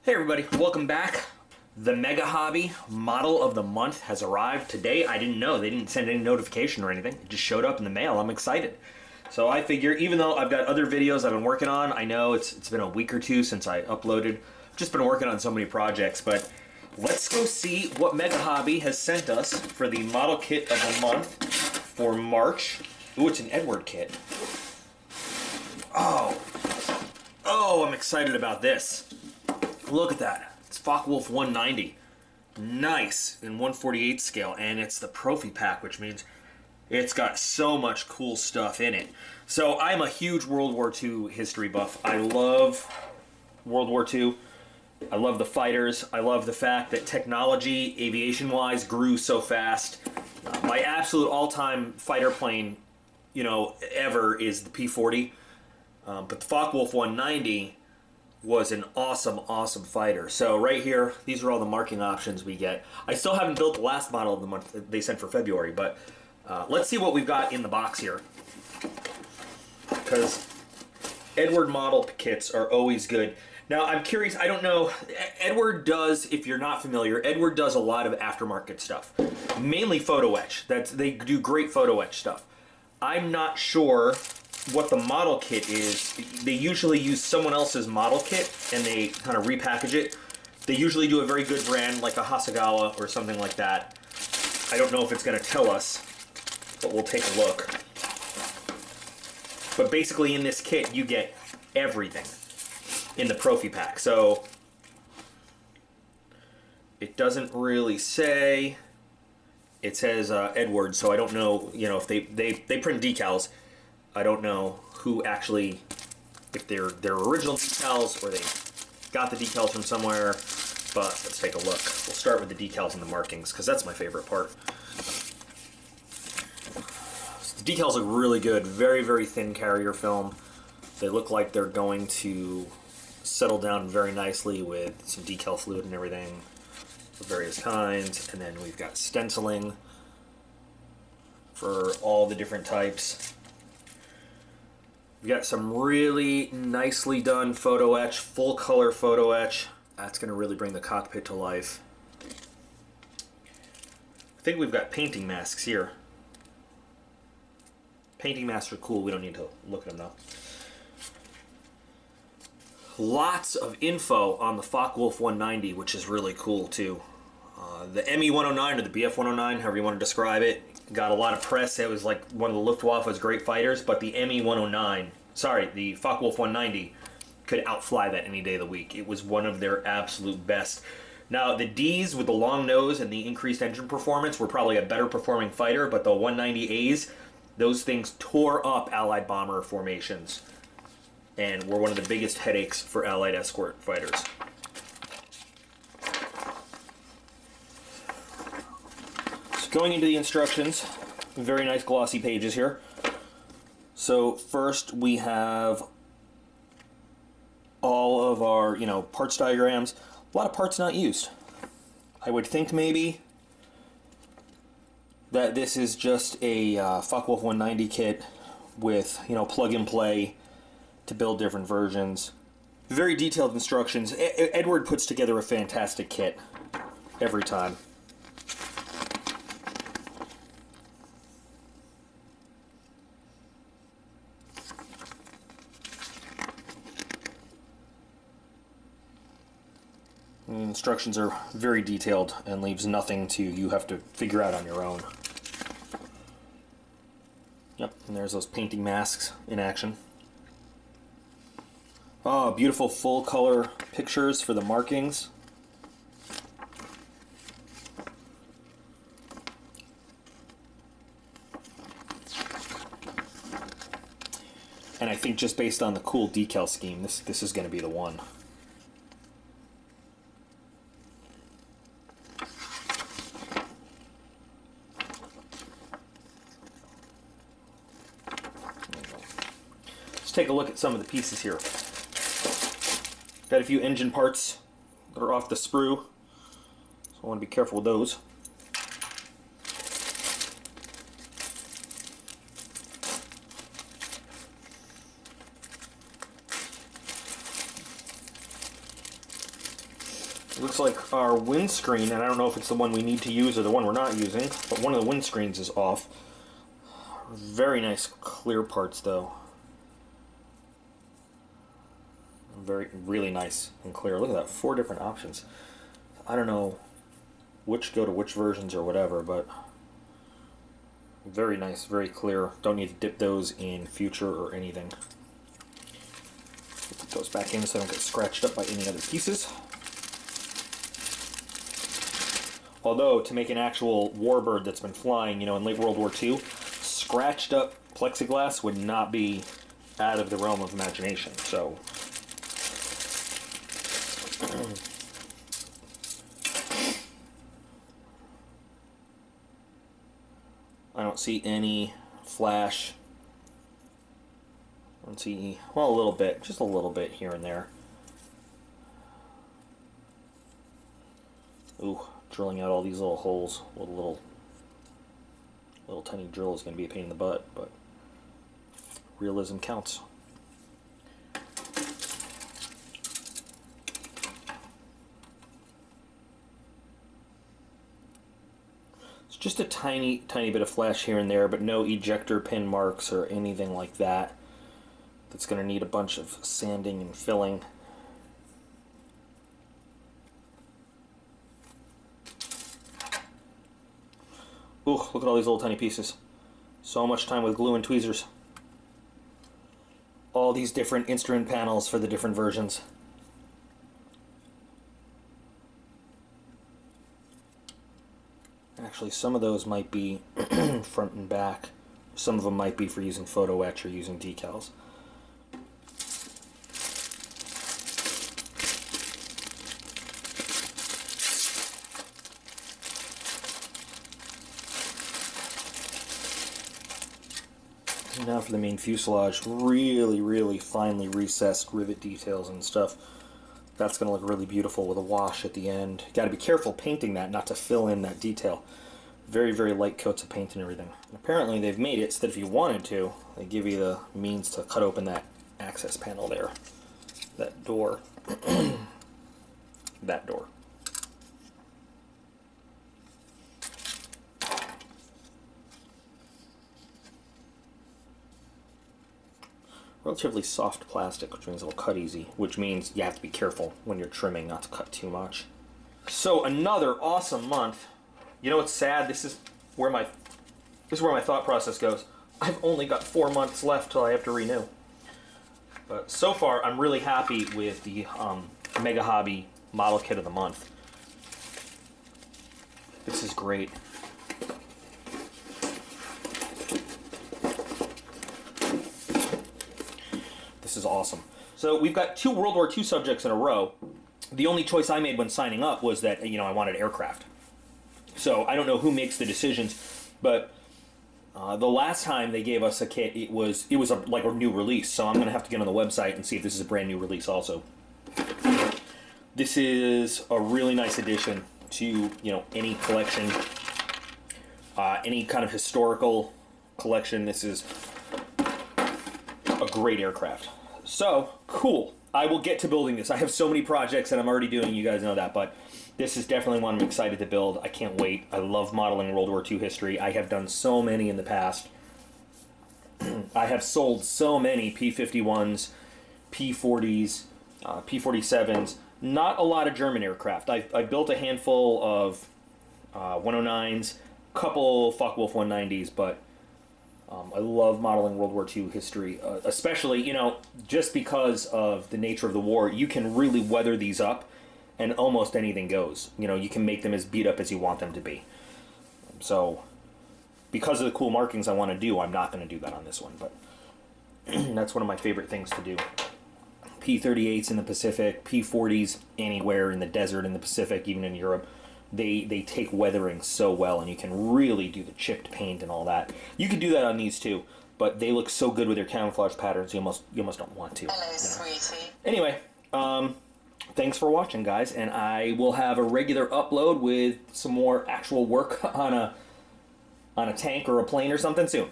Hey everybody, welcome back. The MegaHobby Model of the Month has arrived today. I didn't know, they didn't send any notification or anything. It just showed up in the mail. I'm excited. So I figure, even though I've got other videos I've been working on, I know it's been a week or two since I uploaded. I've just been working on so many projects, but let's go see what MegaHobby has sent us for the model kit of the month for March. Ooh, it's an Eduard kit. Oh, I'm excited about this. Look at that. It's Focke-Wulf 190. Nice in 1/48 scale, and it's the Profipack, which means it's got so much cool stuff in it. So I'm a huge World War II history buff. I love World War II. I love the fighters. I love the fact that technology, aviation-wise, grew so fast. My absolute all-time fighter plane, ever is the P-40. But the Focke-Wulf 190 was an awesome fighter. So right here, these are all the marking options we get. I still haven't built the last model of the month that they sent for February, but let's see what we've got in the box here. Because Eduard model kits are always good. Now I'm curious, I don't know, Eduard does, if you're not familiar, Eduard does a lot of aftermarket stuff. Mainly photo etch. They do great photo etch stuff. I'm not sure what the model kit is. They usually use someone else's model kit and they kind of repackage it. They usually do a very good brand like a Hasegawa or something like that. I don't know if it's going to tell us, but we'll take a look. But basically in this kit you get everything in the Profipack. So it doesn't really say. It says Eduard, so I don't know, if they print decals. I don't know who actually, if they're their original decals or they got the decals from somewhere, but let's take a look. We'll start with the decals and the markings, because that's my favorite part. So the decals look really good. Very thin carrier film. They look like they're going to settle down very nicely with some decal fluid and everything of various kinds. And then we've got stenciling for all the different types. We've got some really nicely done photo etch, full color photo etch. That's going to really bring the cockpit to life. I think we've got painting masks here. Painting masks are cool. We don't need to look at them though. Lots of info on the Focke-Wulf 190, which is really cool too. The ME-109 or the BF-109, however you want to describe it, got a lot of press. It was like one of the Luftwaffe's great fighters, but the ME-109, the Focke-Wulf 190 could outfly that any day of the week. It was one of their absolute best. Now, the Ds with the long nose and the increased engine performance were probably a better performing fighter, but the 190As, those things tore up Allied bomber formations and were one of the biggest headaches for Allied escort fighters. Going into the instructions, very nice glossy pages here. So first we have all of our, parts diagrams. A lot of parts not used. I would think maybe that this is just a Focke-Wulf 190 kit with, plug and play to build different versions. Very detailed instructions. Eduard puts together a fantastic kit every time. The instructions are very detailed and leaves nothing to you have to figure out on your own. Yep, and there's those painting masks in action. Oh, beautiful full color pictures for the markings. And I think just based on the cool decal scheme, this is going to be the one. Let's take a look at some of the pieces here. Got a few engine parts that are off the sprue, so I want to be careful with those. Looks like our windscreen, and I don't know if it's the one we need to use or the one we're not using, but one of the windscreens is off. Very nice clear parts though. Really nice and clear. Look at that, 4 different options. I don't know which go to which versions or whatever, but very nice, very clear. Don't need to dip those in future or anything. Put those back in so they don't get scratched up by any other pieces. Although, to make an actual warbird that's been flying, you know, in late World War II, scratched up plexiglass would not be out of the realm of imagination, so... I don't see any flash. I don't see, well, a little bit, just a little bit here and there. Ooh, drilling out all these little holes with a little tiny drill is going to be a pain in the butt, but realism counts. Just a tiny bit of flash here and there, but no ejector pin marks or anything like that. That's going to need a bunch of sanding and filling. Ooh, look at all these little tiny pieces. So much time with glue and tweezers. All these different instrument panels for the different versions. Actually, some of those might be front and back. Some of them might be for using photo etch or using decals. And now for the main fuselage, really finely recessed rivet details and stuff. That's going to look really beautiful with a wash at the end. Got to be careful painting that, not to fill in that detail. Very light coats of paint and everything. And apparently they've made it so that if you wanted to, they give you the means to cut open that access panel there. That door. That door. Relatively soft plastic, which means it'll cut easy, which means you have to be careful when you're trimming not to cut too much. So another awesome month. You know what's sad? This is where my thought process goes. I've only got 4 months left till I have to renew. But so far, I'm really happy with the MegaHobby model kit of the month. This is great. This is awesome. So we've got 2 World War II subjects in a row. The only choice I made when signing up was that, you know, I wanted aircraft. So I don't know who makes the decisions, but the last time they gave us a kit, it was like a new release. So I'm going to have to get on the website and see if this is a brand new release also. This is a really nice addition to, you know, any collection, any kind of historical collection. This is a great aircraft. So cool. I will get to building this. I have so many projects that I'm already doing. You guys know that, but this is definitely one I'm excited to build. I can't wait. I love modeling World War II history. I have done so many in the past. I have sold so many P-51s, P-40s, P-47s. Not a lot of German aircraft. I built a handful of 109s, a couple Focke-Wulf 190s, but I love modeling World War II history, especially, you know, just because of the nature of the war. You can really weather these up, and almost anything goes. You know, you can make them as beat up as you want them to be. So, because of the cool markings I want to do, I'm not going to do that on this one, but that's one of my favorite things to do. P-38s in the Pacific, P-40s anywhere in the desert in the Pacific, even in Europe. They take weathering so well, and you can really do the chipped paint and all that. You could do that on these too, but they look so good with their camouflage patterns, you almost don't want to. Hello, sweetie. Anyway, thanks for watching, guys, and I will have a regular upload with some more actual work on a tank or a plane or something soon.